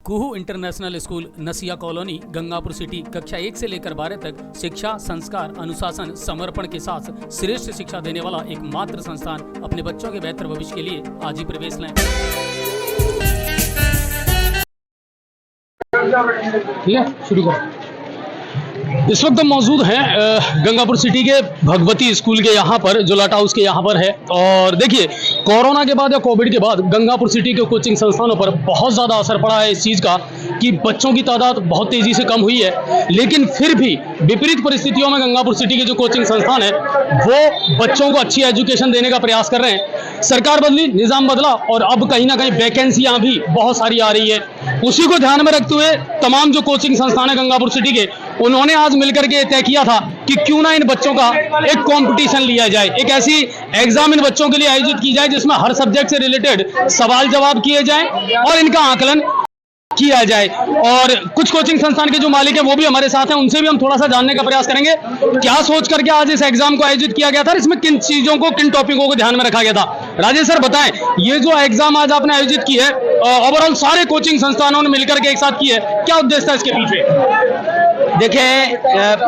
कुहू international school नसिया colony Gangapur city कक्षा 1 से लेकर 12 तक शिक्षा, संस्कार, अनुशासन, समर्पण के साथ श्रेष्ठ शिक्षा देने वाला एकमात्र संस्थान। अपने बच्चों के बेहतर भविष्य के लिए आज ही प्रवेश लें। ठीक है, शुरू करें। इस वक्त हम मौजूद हैं गंगापुर सिटी के भगवती स्कूल के यहाँ पर, जो लाइट हाउस के यहाँ पर है। और देखिए, कोरोना के बाद या कोविड के बाद गंगापुर सिटी के कोचिंग संस्थानों पर बहुत ज़्यादा असर पड़ा है इस चीज़ का कि बच्चों की तादाद बहुत तेज़ी से कम हुई है। लेकिन फिर भी विपरीत परिस्थितियों में गंगापुर सिटी के जो कोचिंग संस्थान है वो बच्चों को अच्छी एजुकेशन देने का प्रयास कर रहे हैं। सरकार बदली, निज़ाम बदला और अब कहीं ना कहीं वैकेंसियाँ भी बहुत सारी आ रही है। उसी को ध्यान में रखते हुए तमाम जो कोचिंग संस्थान है गंगापुर सिटी के, उन्होंने आज मिलकर के तय किया था कि क्यों ना इन बच्चों का एक कंपटीशन लिया जाए, एक ऐसी एग्जाम इन बच्चों के लिए आयोजित की जाए जिसमें हर सब्जेक्ट से रिलेटेड सवाल जवाब किए जाएं और इनका आकलन किया जाए। और कुछ कोचिंग संस्थान के जो मालिक हैं वो भी हमारे साथ हैं, उनसे भी हम थोड़ा सा जानने का प्रयास करेंगे क्या सोच करके आज इस एग्जाम को आयोजित किया गया था, इसमें किन चीजों को, किन टॉपिकों को ध्यान में रखा गया था। राजेश सर बताएं, ये जो एग्जाम आज आपने आयोजित की है, ओवरऑल सारे कोचिंग संस्थानों ने मिलकर के एक साथ की है, क्या उद्देश्य था इसके पीछे? देखिए,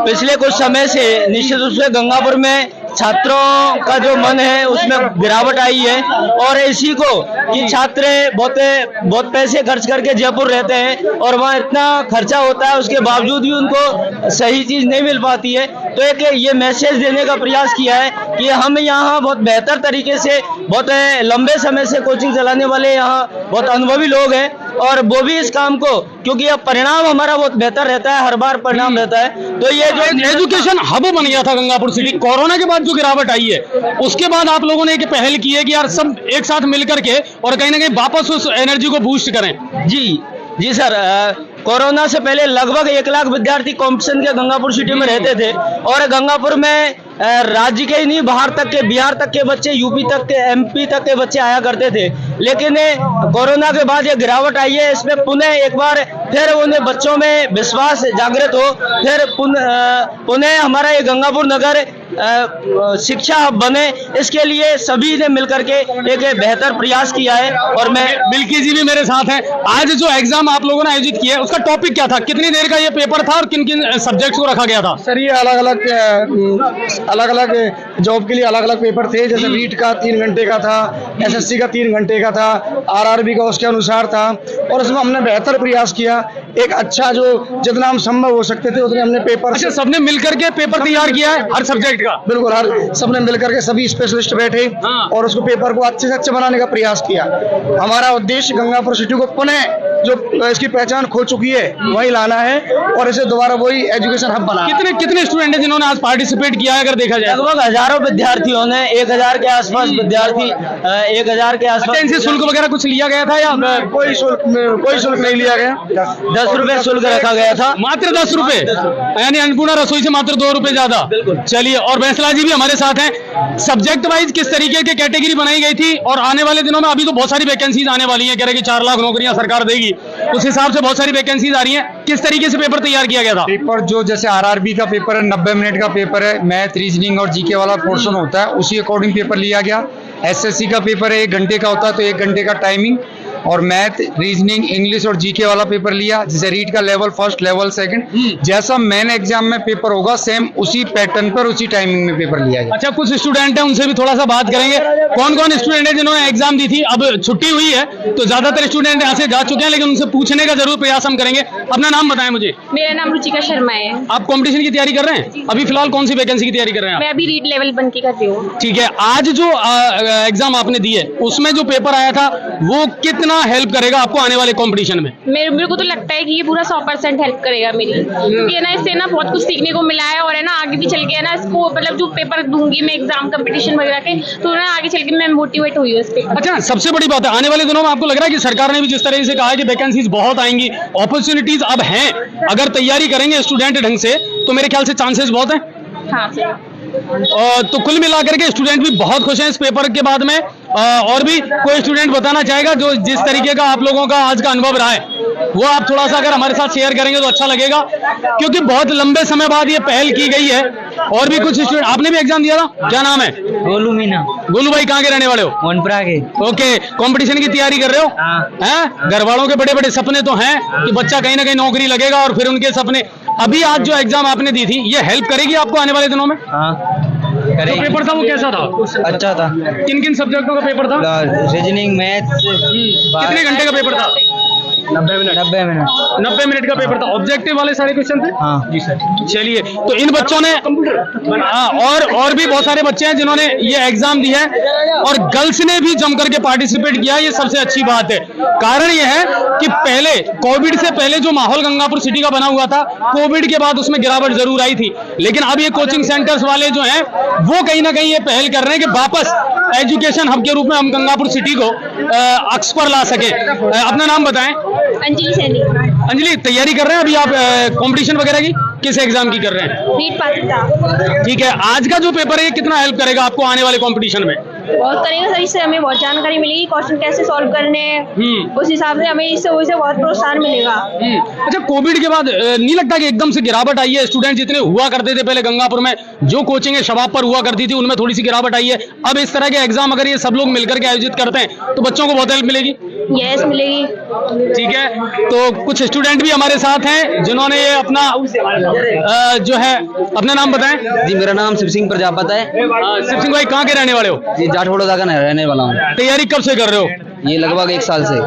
पिछले कुछ समय से निश्चित रूप से गंगापुर में छात्रों का जो मन है उसमें गिरावट आई है। और इसी को कि छात्र बहुत पैसे खर्च करके जयपुर रहते हैं और वहाँ इतना खर्चा होता है, उसके बावजूद भी उनको सही चीज नहीं मिल पाती है। तो एक ये मैसेज देने का प्रयास किया है कि हम यहाँ बहुत बेहतर तरीके से, बहुत लंबे समय से कोचिंग चलाने वाले यहाँ बहुत अनुभवी लोग हैं और वो भी इस काम को, क्योंकि अब परिणाम हमारा बहुत बेहतर रहता है, हर बार परिणाम रहता है। तो ये जो एजुकेशन हब बन गया था गंगापुर सिटी, कोरोना के बाद जो गिरावट आई है उसके बाद आप लोगों ने एक पहल की है कि यार सब एक साथ मिलकर के और कहीं ना कहीं वापस उस एनर्जी को बूस्ट करें। जी सर, कोरोना से पहले लगभग 1 लाख विद्यार्थी कॉम्पिटिशन के गंगापुर सिटी में रहते थे और गंगापुर में राज्य के ही नहीं, बाहर तक के, बिहार तक के बच्चे, यूपी तक के, एमपी तक के बच्चे आया करते थे। लेकिन कोरोना के बाद ये गिरावट आई है, इसमें पुनः एक बार फिर उन्हें बच्चों में विश्वास जागृत हो, फिर पुनः हमारा ये गंगापुर नगर शिक्षा हब बने, इसके लिए सभी ने मिलकर के एक बेहतर प्रयास किया है। और मैं, बिल्की जी भी मेरे साथ हैं। आज जो एग्जाम आप लोगों ने आयोजित किया है उसका टॉपिक क्या था, कितनी देर का ये पेपर था और किन किन सब्जेक्ट्स को रखा गया था? सर, ये अलग अलग जॉब के लिए अलग अलग पेपर थे। जैसे रीट का 3 घंटे का था, एसएससी का 3 घंटे का था, आरआरबी का उसके अनुसार था। और उसमें हमने बेहतर प्रयास किया, एक अच्छा जो जितना हम संभव हो सकते थे उतने हमने पेपर। अच्छा, सबने मिलकर के पेपर तैयार किया है हर सब्जेक्ट का? बिल्कुल, हर सबने मिलकर के सभी स्पेशलिस्ट बैठे और उसको पेपर को अच्छे से अच्छे बनाने का प्रयास किया। हमारा उद्देश्य गंगापुर सिटी को पुनः जो इसकी पहचान खो चुकी है वही लाना है और इसे दोबारा वही एजुकेशन हब बनाना। कितने स्टूडेंट हैं जिन्होंने आज पार्टिसिपेट किया है? अगर देखा जाए लगभग हजारों विद्यार्थियों ने, 1000 के आसपास विद्यार्थी, 1000 के आसपास। इनसे शुल्क वगैरह कुछ लिया गया था या कोई शुल्क नहीं लिया गया? 10 रुपए शुल्क रखा गया था, मात्र 10 रुपए, यानी अन्नपूर्णा रसोई से मात्र 2 रुपए ज्यादा। चलिए, और बैंसला जी भी हमारे साथ हैं। सब्जेक्ट वाइज किस तरीके की कैटेगरी बनाई गई थी और आने वाले दिनों में अभी तो बहुत सारी वैकेंसीज आने वाली हैं, कह रहे कि 4 लाख नौकरियां सरकार देगी, उस हिसाब से बहुत सारी वैकेंसीज आ रही हैं। किस तरीके से पेपर तैयार किया गया था? पेपर जो जैसे आरआरबी का पेपर है, 90 मिनट का पेपर है, मैथ, रीजनिंग और जीके वाला पोर्शन होता है, उसी अकॉर्डिंग पेपर लिया गया। एसएससी का पेपर है 1 घंटे का होता है, तो 1 घंटे का टाइमिंग, और मैथ, रीजनिंग, इंग्लिश और जीके वाला पेपर लिया। जैसे रीड का लेवल 1, लेवल 2, जैसा मेन एग्जाम में पेपर होगा सेम उसी पैटर्न पर, उसी टाइमिंग में पेपर लिया गया। अच्छा, कुछ स्टूडेंट हैं उनसे भी थोड़ा सा बात करेंगे। कौन कौन स्टूडेंट है जिन्होंने एग्जाम दी थी? अब छुट्टी हुई है तो ज्यादातर स्टूडेंट यहाँ से जा चुके हैं, लेकिन उनसे पूछने का जरूर प्रयास हम करेंगे। अपना नाम बताएं मुझे। मेरा नाम रुचिका शर्मा है। आप कंपटीशन की तैयारी कर रहे हैं? अभी फिलहाल कौन सी वैकेंसी की तैयारी कर रहे हैं? मैं अभी रीड लेवल 1 की कर रही हूँ। ठीक है, आज जो एग्जाम आपने दी है उसमें जो पेपर आया था वो कितना हेल्प करेगा आपको आने वाले कंपटीशन में? मेरे को तो लगता है कि ये पूरा 100% हेल्प करेगा मेरी, क्योंकि है ना इससे ना बहुत कुछ सीखने को मिला है और है ना आगे भी चल के है ना इसको, मतलब जो पेपर दूंगी मैं एग्जाम कंपटीशन वगैरह के, तो ना आगे चल के मैं मोटिवेट हुई हूँ इस पे। अच्छा, सबसे बड़ी बात है आने वाले दिनों में आपको लग रहा है कि सरकार ने भी जिस तरह से कहा है कि वैकेंसीज बहुत आएंगी, अपॉर्चुनिटीज अब हैं, अगर तैयारी करेंगे स्टूडेंट ढंग से तो मेरे ख्याल से चांसेस बहुत हैं। हाँ सर। तो कुल मिलाकर के स्टूडेंट भी बहुत खुश हैं इस पेपर के बाद में। और भी कोई स्टूडेंट बताना चाहेगा जो जिस तरीके का आप लोगों का आज का अनुभव रहा है, वो आप थोड़ा सा अगर हमारे साथ शेयर करेंगे तो अच्छा लगेगा, क्योंकि बहुत लंबे समय बाद ये पहल की गई है और भी कुछ स्टूडेंट, आपने भी एग्जाम दिया था, क्या नाम है? गोलू मीना, गोलू भाई कहाँ के रहने वाले हो? मोनपुरा के। ओके, कंपटीशन की तैयारी कर रहे हो? हैं? घर वालों के बड़े बड़े सपने तो हैं कि बच्चा कहीं ना कहीं नौकरी लगेगा और फिर उनके सपने, अभी आज जो एग्जाम आपने दी थी ये हेल्प करेगी आपको आने वाले दिनों में? जो पेपर था वो कैसा था? अच्छा था। किन किन सब्जेक्टों का पेपर था? Reasoning, maths. कितने घंटे का पेपर था? 90 मिनट। 90 मिनट का पेपर था। ऑब्जेक्टिव वाले सारे क्वेश्चन थे? हाँ जी सर। चलिए, तो इन बच्चों ने और भी बहुत सारे बच्चे हैं जिन्होंने ये एग्जाम दिया है और गर्ल्स ने भी जम करके पार्टिसिपेट किया, ये सबसे अच्छी बात है। कारण ये है कि पहले कोविड से पहले जो माहौल गंगापुर सिटी का बना हुआ था, कोविड के बाद उसमें गिरावट जरूर आई थी, लेकिन अब ये कोचिंग सेंटर्स वाले जो हैं वो कहीं ना कहीं ये पहल कर रहे हैं कि वापस एजुकेशन हब के रूप में हम गंगापुर सिटी को अक्स पर ला सके। अपना नाम बताएं। अंजलि सैनी, अंजलि, तैयारी कर रहे हैं अभी आप कंपटीशन वगैरह की? किस एग्जाम की कर रहे हैं? नीट पात्रता। ठीक है, आज का जो पेपर है ये कितना हेल्प करेगा आपको आने वाले कंपटीशन में? बहुत करेगा सर, इससे हमें बहुत जानकारी मिलेगी, क्वेश्चन कैसे सॉल्व करने हैं, उस हिसाब से हमें इससे बहुत प्रोत्साहन मिलेगा। अच्छा, कोविड के बाद नहीं लगता कि एकदम से गिरावट आई है? स्टूडेंट जितने हुआ करते थे पहले गंगापुर में, जो कोचिंग है शबाब पर हुआ करती थी, उनमें थोड़ी सी गिरावट आई है। अब इस तरह के एग्जाम अगर ये सब लोग मिलकर के आयोजित करते हैं तो बच्चों को बहुत हेल्प मिलेगी। यस, मिलेगी। ठीक है, तो कुछ स्टूडेंट भी हमारे साथ हैं जिन्होंने ये अपना जो है, अपना नाम बताएं। जी, मेरा नाम शिव सिंह प्रजापत है। शिव सिंह भाई कहाँ के रहने वाले हो? जी, जाठोड़ा का रहने वाला हूँ। तैयारी कब से कर रहे हो? ये लगभग 1 साल से।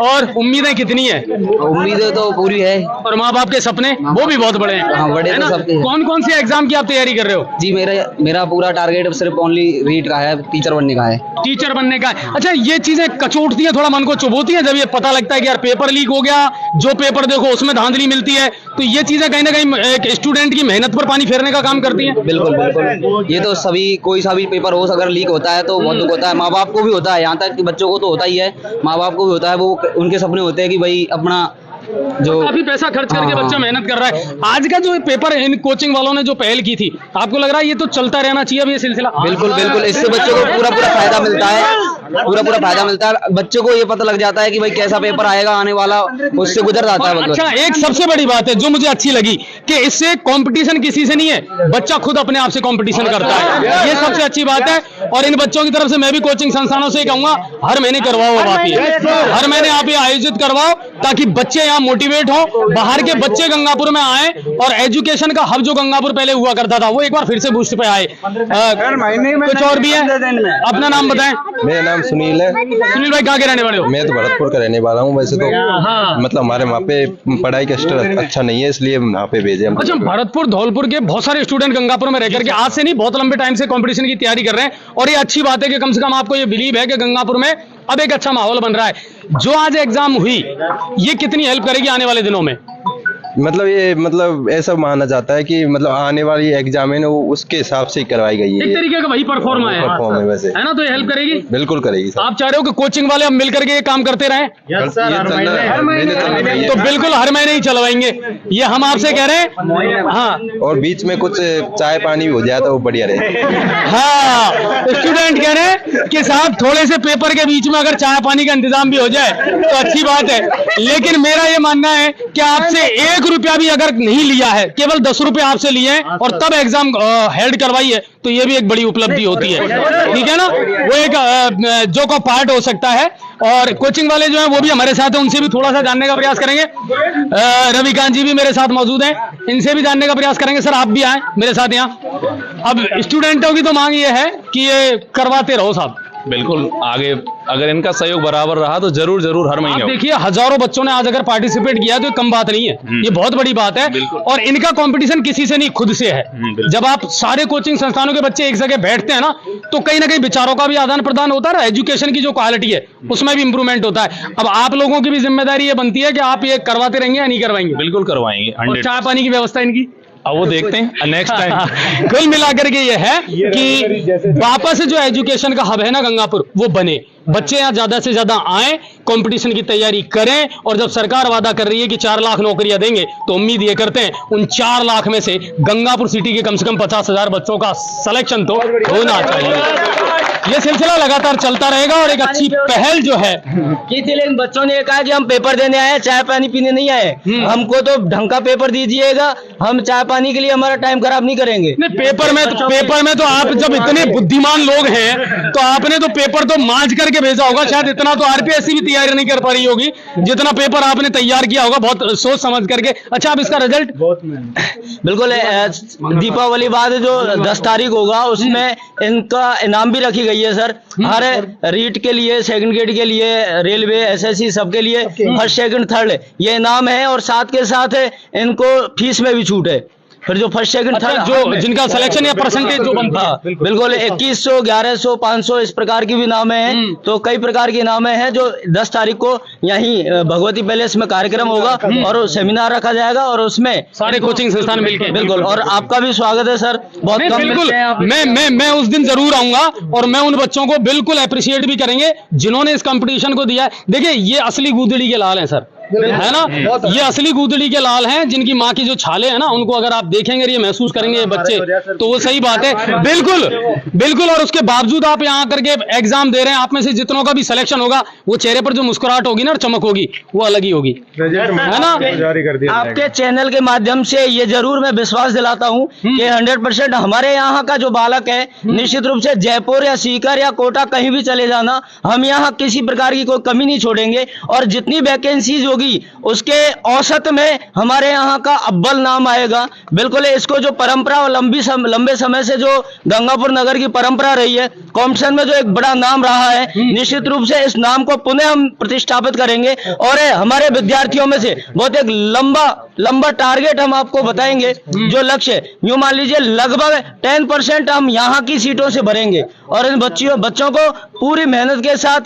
और उम्मीदें कितनी है? उम्मीदें तो पूरी है। और माँ बाप के सपने वो भी बहुत बड़े हैं। हाँ, बड़े है तो ना? सबके हैं। कौन कौन से एग्जाम की आप तैयारी कर रहे हो? जी, मेरा पूरा टारगेट सिर्फ ओनली रीट का है, टीचर बनने का है। टीचर बनने का है। अच्छा, ये चीजें कचोटती है, थोड़ा मन को चुभोती है जब ये पता लगता है कि यार पेपर लीक हो गया, जो पेपर देखो उसमें धांधली मिलती है, तो ये चीजें कहीं ना कहीं एक स्टूडेंट की मेहनत पर पानी फेरने का काम करती है। बिल्कुल बिल्कुल, ये तो सभी, कोई सा भी पेपर हो अगर लीक होता है तो बहुत दुख होता है। माँ बाप को भी होता है, यहाँ तक कि बच्चों को तो होता ही है, माँ बाप को भी होता है। वो उनके सपने होते हैं कि भाई अपना जो काफी पैसा खर्च करके हाँ। बच्चा मेहनत कर रहा है। आज का जो पेपर इन कोचिंग वालों ने जो पहल की थी, आपको लग रहा है ये तो चलता रहना चाहिए अब ये सिलसिला? बिल्कुल बिल्कुल, इससे बच्चों को पूरा फायदा मिलता है, पूरा फायदा मिलता है। बच्चों को ये पता लग जाता है कि भाई कैसा पेपर आएगा आने वाला, उससे गुजर जाता है। अच्छा, एक सबसे बड़ी बात है जो मुझे अच्छी लगी कि इससे कंपटीशन किसी से नहीं है, बच्चा खुद अपने आप से कंपटीशन करता है, ये सबसे अच्छी बात है। और इन बच्चों की तरफ से मैं भी कोचिंग संस्थानों से कहूंगा, हर महीने करवाओ अब आप ये, हर महीने आप ये आयोजित करवाओ ताकि बच्चे यहाँ मोटिवेट हो, बाहर के बच्चे गंगापुर में आए और एजुकेशन का हब जो गंगापुर पहले हुआ करता था वो एक बार फिर से बूस्ट पे आए। कुछ और भी है, अपना नाम बताएं। मेरा नाम सुनील है। सुनील भाई कहाँ के रहने वाले हो? मैं तो भरतपुर का रहने वाला हूँ। वैसे तो हाँ। मतलब हमारे वहाँ पे पढ़ाई का स्तर अच्छा नहीं है, इसलिए वहाँ पे भेजे हम। अच्छा, भरतपुर धौलपुर के बहुत सारे स्टूडेंट गंगापुर में रहकर के आज से नहीं बहुत लंबे टाइम से कंपटीशन की तैयारी कर रहे हैं और ये अच्छी बात है कि कम से कम आपको ये बिलीव है कि गंगापुर में अब एक अच्छा माहौल बन रहा है। जो आज एग्जाम हुई ये कितनी हेल्प करेगी आने वाले दिनों में? मतलब ऐसा माना जाता है कि मतलब आने वाली एग्जाम है ना वो उसके हिसाब से ही करवाई गई है। एक तरीके का वही परफॉर्म है वैसे, है ना? तो ये हेल्प करेगी, बिल्कुल करेगी सर। आप चाह रहे हो कि कोचिंग वाले अब मिल करके ये काम करते रहें? तो बिल्कुल हर महीने ही चलवाएंगे, ये हम आपसे कह रहे हैं। हाँ, और बीच में कुछ चाय पानी भी हो जाए तो वो बढ़िया रहे। हाँ, स्टूडेंट कह रहे हैं कि साहब थोड़े से पेपर के बीच में अगर चाय पानी का इंतजाम भी हो जाए तो अच्छी बात है, लेकिन मेरा ये मानना है कि आपसे 1 रुपया भी अगर नहीं लिया है, केवल 10 रुपए आपसे लिए हैं और तब एग्जाम हेल्ड करवाई है, तो ये भी एक बड़ी उपलब्धि होती है। ठीक है ना? वो एक जो का पार्ट हो सकता है। और कोचिंग वाले जो हैं वो भी हमारे साथ हैं, उनसे भी थोड़ा सा जानने का प्रयास करेंगे। रविकांत जी भी मेरे साथ मौजूद हैं, इनसे भी जानने का प्रयास करेंगे। सर आप भी आए मेरे साथ यहाँ। अब स्टूडेंटों की तो मांग ये है कि ये करवाते रहो साहब। बिल्कुल, आगे अगर इनका सहयोग बराबर रहा तो जरूर जरूर हर महीने। देखिए हजारों बच्चों ने आज अगर पार्टिसिपेट किया तो ये कम बात नहीं है, ये बहुत बड़ी बात है। और इनका कंपटीशन किसी से नहीं, खुद से है। जब आप सारे कोचिंग संस्थानों के बच्चे एक जगह बैठते हैं ना तो कहीं ना कहीं विचारों का भी आदान प्रदान होता है, एजुकेशन की जो क्वालिटी है उसमें भी इंप्रूवमेंट होता है। अब आप लोगों की भी जिम्मेदारी ये बनती है कि आप ये करवाते रहेंगे या नहीं करवाएंगे? बिल्कुल करवाएंगे। और चाय पानी की व्यवस्था इनकी अब वो देखते हैं नेक्स्ट टाइम। कुल मिलाकर के ये है कि वापस जो एजुकेशन का हब है ना गंगापुर वो बने, बच्चे यहाँ ज्यादा से ज्यादा आए, कंपटीशन की तैयारी करें, और जब सरकार वादा कर रही है कि 4 लाख नौकरियां देंगे तो उम्मीद ये करते हैं उन 4 लाख में से गंगापुर सिटी के कम से कम 50,000 बच्चों का सिलेक्शन तो होना चाहिए। ये सिलसिला लगातार चलता रहेगा और एक अच्छी पहल जो है कि लेकिन बच्चों ने कहा कि हम पेपर देने आए, चाय पानी पीने नहीं आए, हमको तो ढंग का पेपर दीजिएगा, हम चाय पानी के लिए हमारा टाइम खराब नहीं करेंगे। नहीं, पेपर में तो आप जब इतने बुद्धिमान लोग हैं तो आपने तो पेपर तो मांझ करके भेजा होगा, शायद इतना तो आरपीएससी भी तैयारी नहीं कर पा रही होगी जितना पेपर आपने तैयार किया होगा, बहुत सोच समझ करके। अच्छा, अब इसका रिजल्ट बिल्कुल दीपावली बाद जो 10 तारीख होगा उसमें इनका इनाम भी रखी गई है सर। हर रीट के लिए, सेकंड ग्रेड के लिए, रेलवे, एसएससी सबके लिए फर्स्ट सेकंड थर्ड ये इनाम है, और साथ के साथ इनको फीस में भी छूट है। फिर जो फर्स्ट सेकंड थर्ड जो जिनका सिलेक्शन या परसेंटेज जो बनता है, बिल्कुल 2100, 1100, 500 इस प्रकार की भी नामे हैं। तो कई प्रकार के नामे हैं जो 10 तारीख को यहीं भगवती पैलेस में कार्यक्रम होगा और सेमिनार रखा जाएगा, और उसमें सारे कोचिंग संस्थान मिलकर। बिल्कुल, और आपका भी स्वागत है सर। बहुत कम बिल्कुल, मैं उस दिन जरूर आऊंगा और मैं उन बच्चों को बिल्कुल अप्रिशिएट भी करेंगे जिन्होंने इस कंपटीशन को दिया है। देखिए, ये असली गूदड़ी के लाल हैं सर, है ना, ये असली गूदड़ी के लाल हैं, जिनकी माँ की जो छाले हैं ना, उनको अगर आप देखेंगे, ये महसूस करेंगे ये बच्चे, तो वो सही बात है। बिल्कुल बिल्कुल, और उसके बावजूद आप यहाँ करके एग्जाम दे रहे हैं। आप में से जितनों का भी सिलेक्शन होगा, वो चेहरे पर जो मुस्कुराहट होगी ना, चमक होगी, वो अलग ही होगी, है ना। आपके चैनल के माध्यम से ये जरूर मैं विश्वास दिलाता हूँ कि 100% हमारे यहाँ का जो बालक है, निश्चित रूप से जयपुर या सीकर या कोटा कहीं भी चले जाना, हम यहाँ किसी प्रकार की कोई कमी नहीं छोड़ेंगे, और जितनी वैकेंसीज होगी उसके औसत में हमारे यहाँ का अव्वल नाम आएगा। बिल्कुल, इसको जो परंपरा और लंबे समय से जो गंगापुर नगर की परंपरा रही है, कॉम्पिटिशन में जो एक बड़ा नाम रहा है, निश्चित रूप से इस नाम को पुनः हम प्रतिष्ठापित करेंगे। और हमारे विद्यार्थियों में से बहुत एक लंबा टारगेट हम आपको बताएंगे, जो लक्ष्य यूं मान लीजिए लगभग 10% हम यहाँ की सीटों से भरेंगे, और इन बच्चों को पूरी मेहनत के साथ,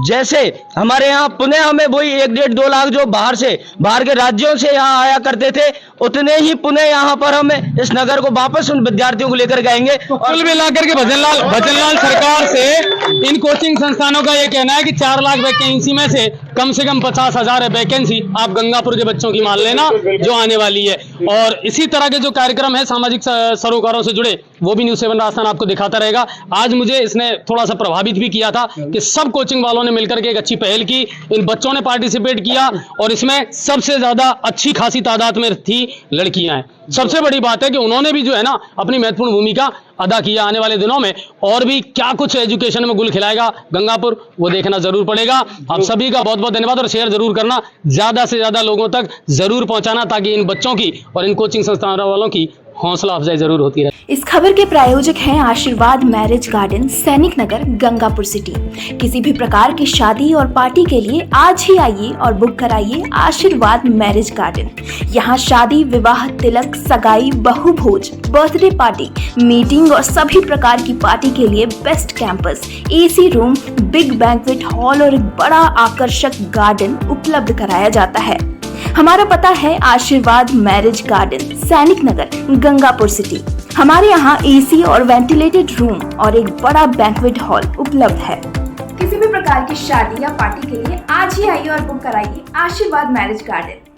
जैसे हमारे यहाँ पुनः हमें वही 1-1.5-2 लाख जो बाहर के राज्यों से यहाँ आया करते थे, उतने ही पुनः यहाँ पर हम इस नगर को वापस उन विद्यार्थियों को लेकर गएंगे। कुल मिलाकर के भजनलाल सरकार से इन कोचिंग संस्थानों का ये कहना है कि 4 लाख वैकेंसी में से कम 50,000 वैकेंसी आप गंगापुर के बच्चों की मान लेना जो आने वाली है। और इसी तरह के जो कार्यक्रम है सामाजिक सरोकारों से जुड़े, वो भी न्यूज़ 7 राजस्थान आपको दिखाता रहेगा। आज मुझे इसने थोड़ा सा प्रभावित भी किया था कि सब कोचिंग वालों ने मिलकर के एक अच्छी पहल की, इन बच्चों ने पार्टिसिपेट किया, और इसमें सबसे ज्यादा अच्छी खासी तादाद में थी लड़कियां हैं। सबसे बड़ी बात है कि उन्होंने भी जो है ना अपनी महत्वपूर्ण भूमिका अदा किया। आने वाले दिनों में और भी क्या कुछ एजुकेशन में गुल खिलाएगा गंगापुर, वो देखना जरूर पड़ेगा। आप सभी का बहुत बहुत धन्यवाद, और शेयर जरूर करना, ज्यादा से ज्यादा लोगों तक जरूर पहुंचाना, ताकि इन बच्चों की और इन कोचिंग संस्थानों वालों की हौसला अफजाई जरूर होती रहे। इस खबर के प्रायोजक हैं आशीर्वाद मैरिज गार्डन, सैनिक नगर, गंगापुर सिटी। किसी भी प्रकार की शादी और पार्टी के लिए आज ही आइए और बुक कराइए आशीर्वाद मैरिज गार्डन। यहाँ शादी, विवाह, तिलक, सगाई, बहु भोज, बर्थडे पार्टी, मीटिंग और सभी प्रकार की पार्टी के लिए best campus, AC room, big banquet hall और एक बड़ा आकर्षक गार्डन उपलब्ध कराया जाता है। हमारा पता है आशीर्वाद मैरिज गार्डन, सैनिक नगर, गंगापुर सिटी। हमारे यहाँ एसी और वेंटिलेटेड रूम और एक बड़ा बैंक्वेट हॉल उपलब्ध है। किसी भी प्रकार की शादी या पार्टी के लिए आज ही आइए और बुक कराइए आशीर्वाद मैरिज गार्डन।